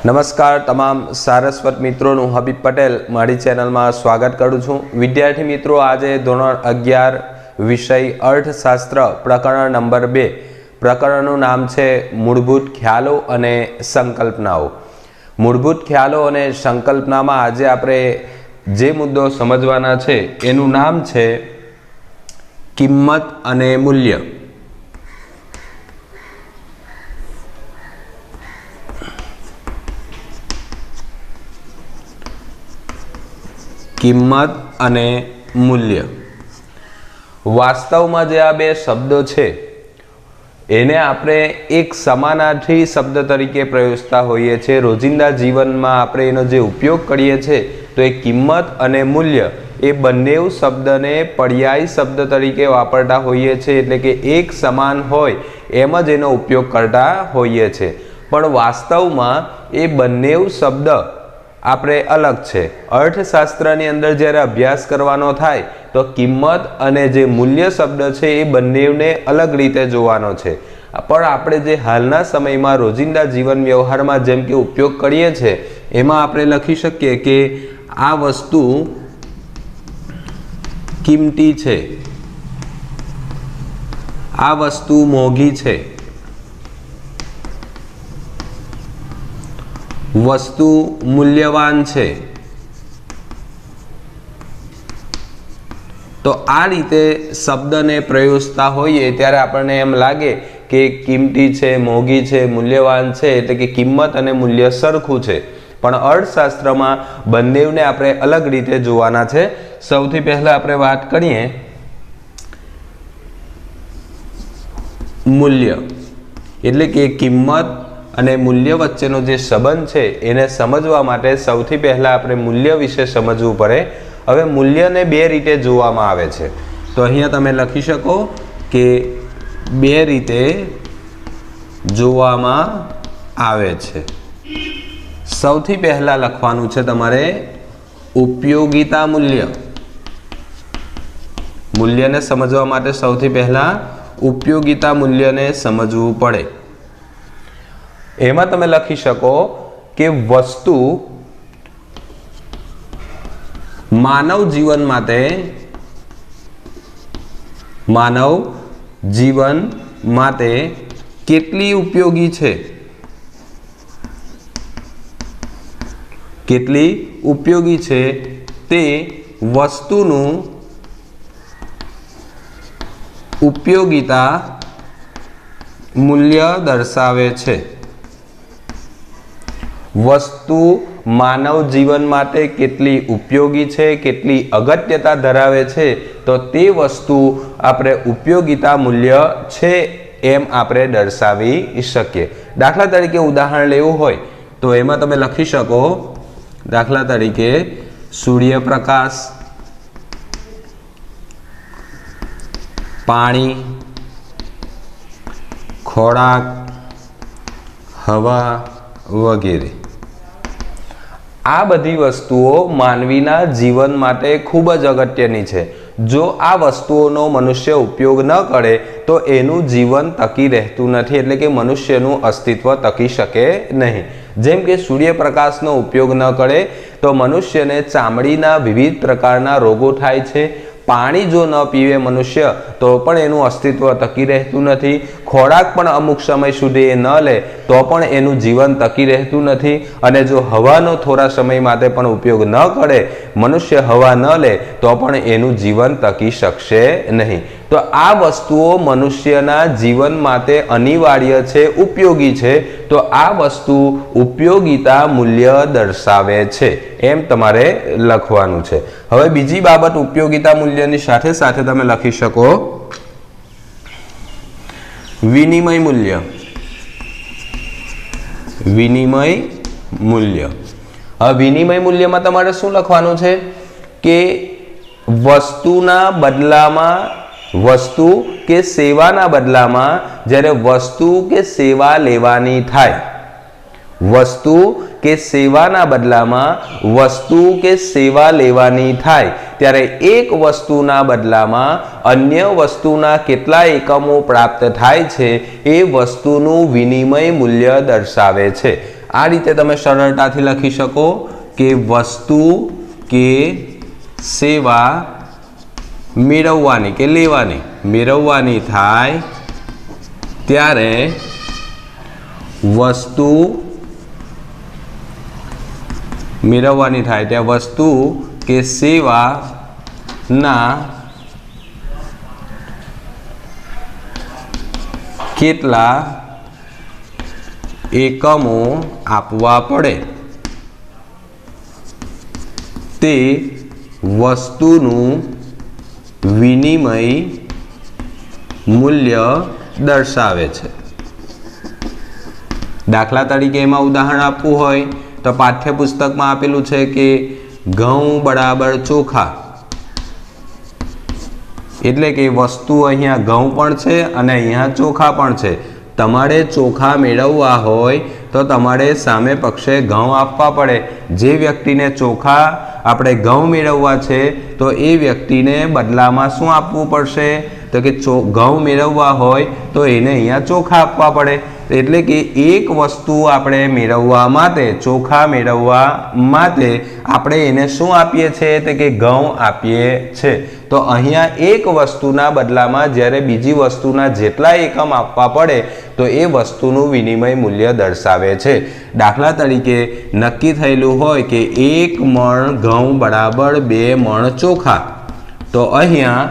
નમસ્કાર તમામ સારસ્વત મિત્રોનું હબીબ પટેલ મારી ચેનલમાં સ્વાગત કરું છું। વિદ્યાર્થી મિત્રો, આજે ધોરણ 11 વિષય અર્થશાસ્ત્ર પ્રકરણ નંબર 2 પ્રકરણનું નામ છે મૂળભૂત ખ્યાલો અને સંકલ્પનાઓ। મૂળભૂત ખ્યાલો અને સંકલ્પનામાં આજે આપણે જે મુદ્દો સમજવાના છે એનું નામ છે કિંમત અને મૂલ્ય। કિંમત અને મૂલ્ય। વાસ્તવમાં જે આ બે શબ્દો છે એને આપણે એક સમાનાર્થી શબ્દ તરીકે પ્રયોજતા હોઈએ છીએ। રોજિંદા જીવનમાં આપણે એનો જે ઉપયોગ કરીએ છીએ તો એ કિંમત અને મૂલ્ય એ બંને શબ્દને પર્યાય શબ્દ તરીકે વાપરતા હોઈએ છીએ, એટલે કે એક સમાન હોય એમ જ એનો ઉપયોગ કરતા હોઈએ છીએ। પણ વાસ્તવમાં એ બંને શબ્દ આપણે અલગ છે। અર્થશાસ્ત્રની અંદર જ્યારે અભ્યાસ કરવાનો થાય તો કિંમત અને જે મૂલ્ય શબ્દ છે એ બંનેને અલગ રીતે જોવાનો છે। પણ આપણે જે હાલના સમયમાં રોજિંદા જીવન વ્યવહારમાં જેમ કે ઉપયોગ કરીએ છીએ એમાં આપણે લખી શકીએ કે આ વસ્તુ કિંમતી છે, આ વસ્તુ મોંઘી છે, વસ્તુ મૂલ્યવાન છે। તો આ રીતે શબ્દને પ્રયોજતા હોઈએ ત્યારે આપણને એમ લાગે કે કિંમતી છે, મોંઘી છે, મૂલ્યવાન છે, એટલે કે કિંમત અને મૂલ્ય સરખું છે। પણ અર્થશાસ્ત્રમાં બંનેને આપણે અલગ રીતે જોવાના છે। સૌથી પહેલા આપણે વાત કરીએ મૂલ્ય, એટલે કે કિંમત અને મૂલ્ય વચ્ચેનો જે સંબંધ છે એને સમજવા માટે સૌથી પહેલા આપણે મૂલ્ય વિશે સમજવું પડે। હવે મૂલ્યને બે રીતે જોવામાં આવે છે, તો અહીંયા તમે લખી શકો કે બે રીતે જોવામાં આવે છે। સૌથી પહેલા લખવાનું છે તમારે ઉપયોગિતા મૂલ્ય। મૂલ્યને સમજવા માટે સૌથી પહેલા ઉપયોગિતા મૂલ્યને સમજવું પડે। એમાં તમે લખી શકો કે વસ્તુ માનવ જીવન માટે કેટલી ઉપયોગી છે, કેટલી ઉપયોગી છે તે વસ્તુનું ઉપયોગિતા મૂલ્ય દર્શાવે છે। વસ્તુ માનવ જીવન માટે કેટલી ઉપયોગી છે, કેટલી અગત્યતા ધરાવે છે, તો તે વસ્તુ આપણે ઉપયોગિતા મૂલ્ય છે એમ આપણે દર્શાવી શકીએ। દાખલા તરીકે ઉદાહરણ લેવું હોય તો એમાં તમે લખી શકો, દાખલા તરીકે સૂર્યપ્રકાશ, પાણી, ખોરાક, હવા વગેરે। આ બધી વસ્તુઓ માનવીના જીવન માટે ખૂબ જ અગત્યની છે। જો આ વસ્તુઓનો મનુષ્ય ઉપયોગ ન કરે તો એનું જીવન ટકી રહેતું નથી, એટલે કે મનુષ્યનું અસ્તિત્વ ટકી શકે નહીં। જેમ કે સૂર્યપ્રકાશનો ઉપયોગ ન કરે તો મનુષ્યને ચામડીના વિવિધ પ્રકારના રોગો થાય છે। પાણી જો ન પીવે મનુષ્ય તો પણ એનું અસ્તિત્વ ટકી રહેતું નથી। ખોરાક પણ અમુક સમય સુધી એ ન લે તો પણ એનું જીવન ટકી રહેતું નથી। અને જો હવાનો થોડા સમય માટે પણ ઉપયોગ ન કરે, મનુષ્ય હવા ન લે તો પણ એનું જીવન ટકી શકશે નહીં। તો આ વસ્તુઓ મનુષ્યના જીવન માટે અનિવાર્ય છે, ઉપયોગી છે। તો આ વસ્તુ ઉપયોગિતા મૂલ્ય દર્શાવે છે એમ તમારે લખવાનું છે। હવે બીજી બાબત ઉપયોગિતા મૂલ્યની સાથે સાથે તમે લખી શકો વિનિમય મૂલ્ય। વિનિમય મૂલ્ય, હવે વિનિમય મૂલ્યમાં તમારે શું લખવાનું છે કે વસ્તુના બદલામાં, વસ્તુ કે સેવાના બદલામાં જ્યારે વસ્તુ કે સેવા લેવાની થાય, વસ્તુ કે સેવાના બદલામાં વસ્તુ કે સેવા લેવાની થાય ત્યારે એક વસ્તુના બદલામાં અન્ય વસ્તુના કેટલા એકમો પ્રાપ્ત થાય છે એ વસ્તુનું વિનિમય મૂલ્ય દર્શાવે છે। આ રીતે તમે સરળતાથી લખી શકો કે વસ્તુ કે સેવા મેળવવાની કે લેવાની મેળવવાની થાય ત્યારે વસ્તુ મેળવવાની થાય ત્યાં વસ્તુ કે સેવાના કેટલા એકમો આપવા પડે તે વસ્તુનું વિનિમય મૂલ્ય દર્શાવે છે। દાખલા તરીકે એમાં ઉદાહરણ આપવું હોય તો પાઠ્યપુસ્તકમાં આપેલું છે કે ઘઉં બરાબર ચોખા, એટલે કે વસ્તુ અહીંયા ઘઉં પણ છે અને અહીંયા ચોખા પણ છે। તમારે ચોખા મેળવવા હોય તો તમારે સામે પક્ષે ઘઉં આપવા પડે। જે વ્યક્તિને ચોખા આપણે ઘઉં મેળવવા છે તો એ વ્યક્તિને બદલામાં શું આપવું પડશે તો કે ઘઉં મેળવવા હોય તો એને અહીંયા ચોખા આપવા પડે। એટલે કે એક વસ્તુ આપણે મેળવવા માટે ચોખા મેળવવા માટે આપણે એને શું આપીએ છીએ તો કે ઘઉં આપીએ છીએ। તો અહીંયા એક વસ્તુના બદલામાં જ્યારે બીજી વસ્તુના જેટલા એકમ આપવા પડે તો એ વસ્તુનું વિનિમય મૂલ્ય દર્શાવે છે। દાખલા તરીકે નક્કી થયેલું હોય કે 1 મણ ઘઉં બરાબર 2 મણ ચોખા, તો અહીંયા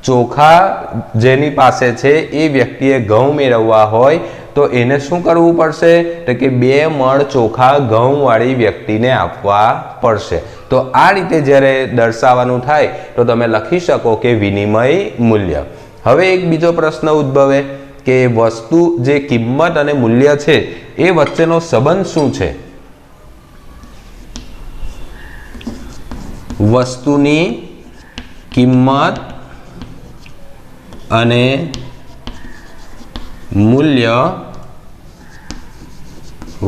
ચોખા જેની પાસે છે એ વ્યક્તિએ ઘઉં મેળવવા હોય તો એને શું કરવું પડશે તો કે 2 મણ ચોખા ઘઉંવાળી વ્યક્તિને આપવા પડશે। તો આ રીતે જ્યારે દર્શાવવાનું થાય તો તમે લખી શકો કે વિનિમય મૂલ્ય। હવે એક બીજો પ્રશ્ન ઉદ્ભવે કે વસ્તુ જે કિંમત અને મૂલ્ય છે એ વચ્ચેનો સંબંધ શું છે? વસ્તુની કિંમત અને મૂલ્ય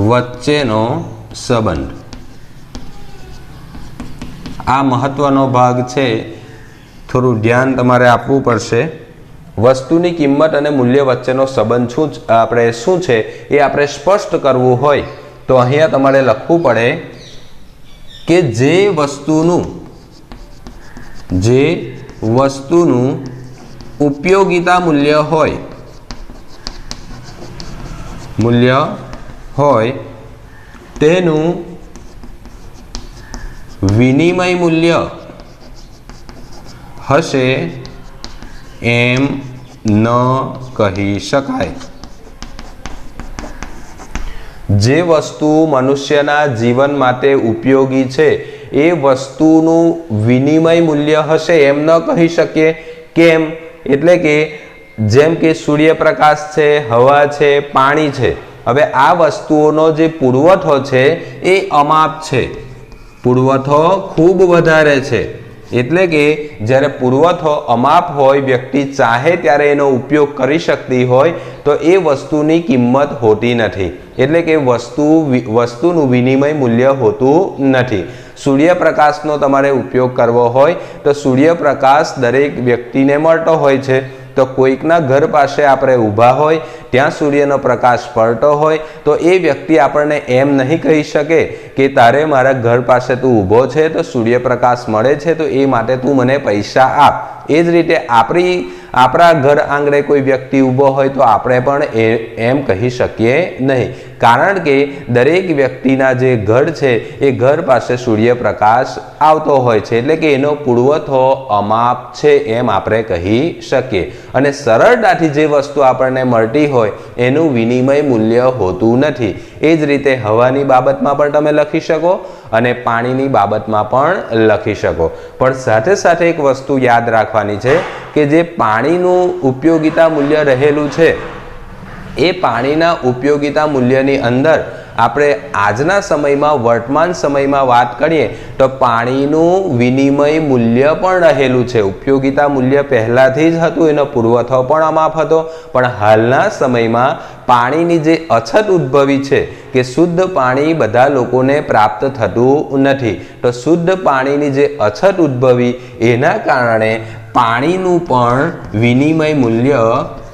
વચ્ચેનો સંબંધ, આ મહત્વનો ભાગ છે, થોડું ધ્યાન તમારે આપવું પડશે। વસ્તુની કિંમત અને મૂલ્ય વચ્ચેનો સંબંધ શું છે એ આપણે સ્પષ્ટ કરવું હોય તો અહીંયા તમારે લખવું પડે કે જે વસ્તુનું ઉપયોગિતા મૂલ્ય હોય તેનું વિનિમય મૂલ્ય હશે એમ ન કહી શકાય। જે વસ્તુ મનુષ્યના જીવન માટે ઉપયોગી છે એ વસ્તુનું વિનિમય મૂલ્ય હશે એમ ન કહી શકીએ। કેમ? એટલે કે જેમ કે સૂર્યપ્રકાશ છે, હવા છે, પાણી છે, હવે આ વસ્તુઓનો જે પુરવઠો છે એ અમાપ છે, પુરવઠો ખૂબ વધારે છે। એટલે કે જ્યારે પુરવઠો અમાપ હોય, વ્યક્તિ ચાહે ત્યારે એનો ઉપયોગ કરી શકતી હોય તો એ વસ્તુની કિંમત હોતી નથી, એટલે કે વસ્તુનું વિનિમય મૂલ્ય હોતું નથી। સૂર્યપ્રકાશનો તમારે ઉપયોગ કરવો હોય તો સૂર્યપ્રકાશ દરેક વ્યક્તિને મળતો હોય છે। તો કોઈકના ઘર પાસે આપણે ઊભા હોય ત્યાં સૂર્યનો પ્રકાશ પડતો હોય તો એ વ્યક્તિ આપણને એમ નહીં કહી શકે કે તારે મારા ઘર પાસે તું ઊભો છે તો સૂર્યપ્રકાશ મળે છે તો એ માટે તું મને પૈસા આપ। એ જ રીતે આપણા ઘર આંગણે કોઈ વ્યક્તિ ઊભો હોય તો આપણે પણ એમ કહી શકીએ નહીં, કારણ કે દરેક વ્યક્તિના જે ઘર છે એ ઘર પાસે સૂર્યપ્રકાશ આવતો હોય છે, એટલે કે એનો પુરવઠો અમાપ છે એમ આપણે કહી શકીએ। અને સરળતાથી જે વસ્તુ આપણને મળતી હોય એનું વિનિમય મૂલ્ય હોતું નથી। એ જ રીતે હવાની બાબતમાં પણ તમે લખી શકો અને પાણીની બાબતમાં પણ લખી શકો। પણ સાથે સાથે એક વસ્તુ યાદ રાખવાની છે કે જે પાણીનું ઉપયોગિતા મૂલ્ય રહેલું છે એ પાણીના ઉપયોગિતા મૂલ્યની અંદર આપણે આજના સમયમાં વર્તમાન સમયમાં વાત કરીએ તો પાણીનું વિનિમય મૂલ્ય પણ રહેલું છે। ઉપયોગિતા મૂલ્ય પહેલાથી જ હતું, એનો પુરવઠો પણ અમાપ હતો, પણ હાલના સમયમાં પાણીની જે અછત ઉદ્ભવી છે કે શુદ્ધ પાણી બધા લોકોને પ્રાપ્ત થતું નથી, તો શુદ્ધ પાણીની જે અછત ઉદ્ભવી એના કારણે પાણીનું પણ વિનિમય મૂલ્ય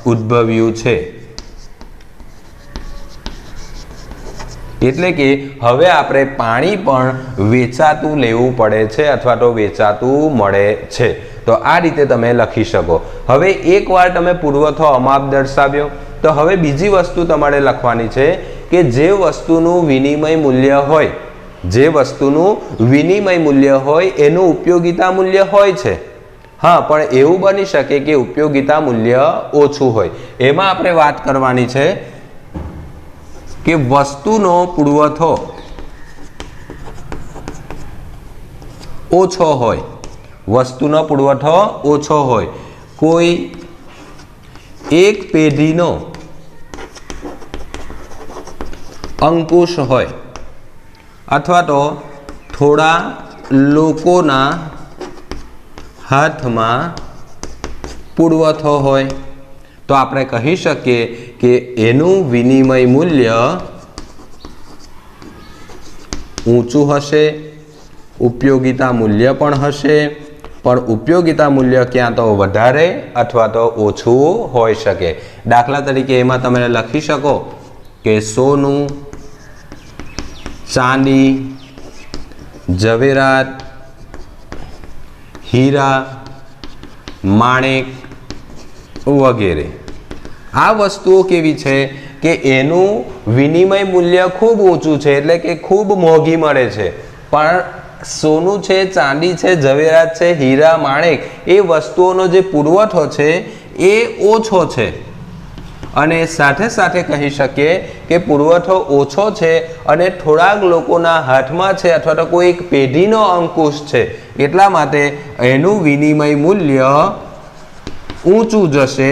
ઉદ્ભવ્યું છે। એટલે કે હવે આપણે પાણી પણ વેચાતું લેવું પડે છે અથવા તો વેચાતું મળે છે. તો આ રીતે તમે લખી શકો. હવે એકવાર તમે પુરવઠો અમાપ દર્શાવ્યો તો હવે બીજી વસ્તુ તમારે લખવાની છે કે જે વસ્તુનું વિનિમય મૂલ્ય હોય, જે વસ્તુનું વિનિમય મૂલ્ય હોય એનું ઉપયોગિતા મૂલ્ય હોય છે. હા, પણ એવું બની શકે કે ઉપયોગિતા મૂલ્ય ઓછું હોય. એમાં આપણે વાત કરવાની છે કે વસ્તુનો પુરવઠો ઓછો હોય, વસ્તુનો પુરવઠો ઓછો હોય, કોઈ એક પેઢીનો અંકુશ હોય અથવા તો થોડા લોકોના હાથમાં પુરવઠો હોય તો આપણે કહી શકીએ કે એનું વિનિમય મૂલ્ય ઊંચું હશે, ઉપયોગિતા મૂલ્ય પણ હશે, પણ ઉપયોગિતા મૂલ્ય ક્યાં તો વધારે અથવા તો ઓછું હોઈ શકે. દાખલા તરીકે એમાં તમે લખી શકો કે સોનું, ચાંદી, ઝવેરાત, હીરા, માણેક વગેરે. આ વસ્તુઓ કેવી છે કે એનું વિનિમય મૂલ્ય ખૂબ ઊંચું છે, એટલે કે ખૂબ મોંઘી મળે છે. પણ સોનું છે, ચાંદી છે, ઝવેરાત છે, હીરા, માણેક એ વસ્તુઓનો જે પુરવઠો છે એ ઓછો છે. અને સાથે સાથે કહી શકીએ કે પુરવઠો ઓછો છે અને થોડાક લોકોના હાથમાં છે અથવા તો કોઈ એક પેઢીનો અંકુશ છે, એટલા માટે એનું વિનિમય મૂલ્ય ઊંચું જશે,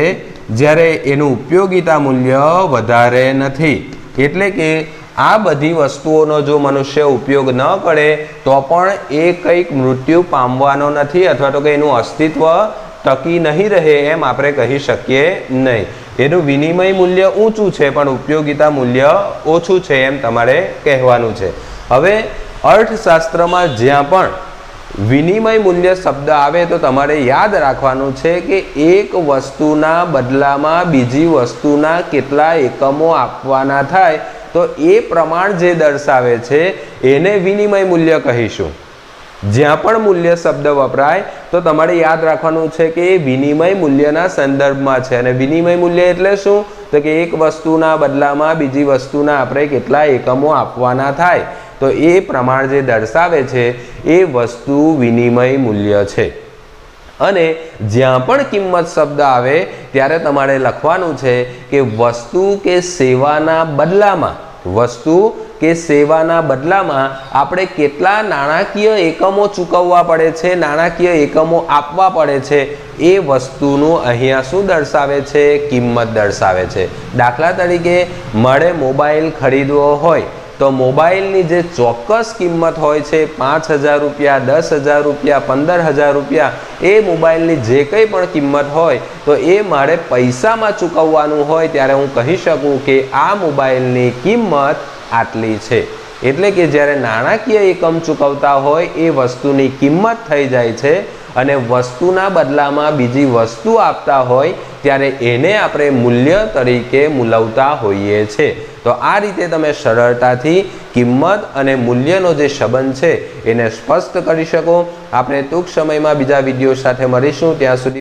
જ્યારે એનું ઉપયોગિતા મૂલ્ય વધારે નથી. એટલે કે આ બધી વસ્તુઓનો જો મનુષ્ય ઉપયોગ ન કરે તો પણ એ કંઈક મૃત્યુ પામવાનો નથી અથવા તો કે એનું અસ્તિત્વ ટકી નહીં રહે એમ આપણે કહી શકીએ નહીં. એનું વિનિમય મૂલ્ય ઊંચું છે પણ ઉપયોગિતા મૂલ્ય ઓછું છે એમ તમારે કહેવાનું છે. હવે અર્થશાસ્ત્રમાં જ્યાં પણ વિનિમય મૂલ્ય શબ્દ આવે તો તમારે યાદ રાખવાનું છે કે એક વસ્તુના બદલામાં બીજી વસ્તુના કેટલા એકમો આપવાના થાય તો એ પ્રમાણ જે દર્શાવે છે એને વિનિમય મૂલ્ય કહીશું. જ્યાં પણ મૂલ્ય શબ્દ વપરાય તો તમારે યાદ રાખવાનું છે કે એ વિનિમય મૂલ્યના સંદર્ભમાં છે. અને વિનિમય મૂલ્ય એટલે શું? તો કે એક વસ્તુના બદલામાં બીજી વસ્તુના આપણે કેટલા એકમો આપવાના થાય તો એ પ્રમાણ જે દર્શાવે છે એ વસ્તુ વિનિમય મૂલ્ય છે. અને જ્યાં પણ કિંમત શબ્દ આવે ત્યારે તમારે લખવાનું છે કે વસ્તુ કે સેવાના બદલામાં, વસ્તુ કે સેવાના બદલામાં આપણે કેટલા નાણાકીય એકમો ચૂકવવા પડે છે, નાણાકીય એકમો આપવા પડે છે, એ વસ્તુનું અહીંયા શું દર્શાવે છે? કિંમત દર્શાવે છે. દાખલા તરીકે મારે મોબાઈલ ખરીદવો હોય તો મોબાઈલની જે ચોક્કસ કિંમત હોય છે 5,000 રૂપિયા, 10,000 રૂપિયા, 15,000 રૂપિયા, એ મોબાઈલની જે કંઈ પણ કિંમત હોય તો એ મારે પૈસામાં ચૂકવવાનું હોય ત્યારે હું કહી શકું કે આ મોબાઈલની કિંમત આટલી છે. એટલે કે જ્યારે નાણાકીય એકમ ચૂકવતા હોય એ વસ્તુની કિંમત થઈ જાય છે અને વસ્તુના બદલામાં બીજી વસ્તુ આપતા હોય ત્યારે એને આપણે મૂલ્ય તરીકે મૂલવતા હોઈએ છીએ. તો આ રીતે તમે સરળતાથી કિંમત અને મૂલ્યનો જે સંબંધ છે એને સ્પષ્ટ કરી શકો. આપણે ટૂંક સમયમાં બીજા વિડીયો સાથે મળીશું. ત્યાં સુધી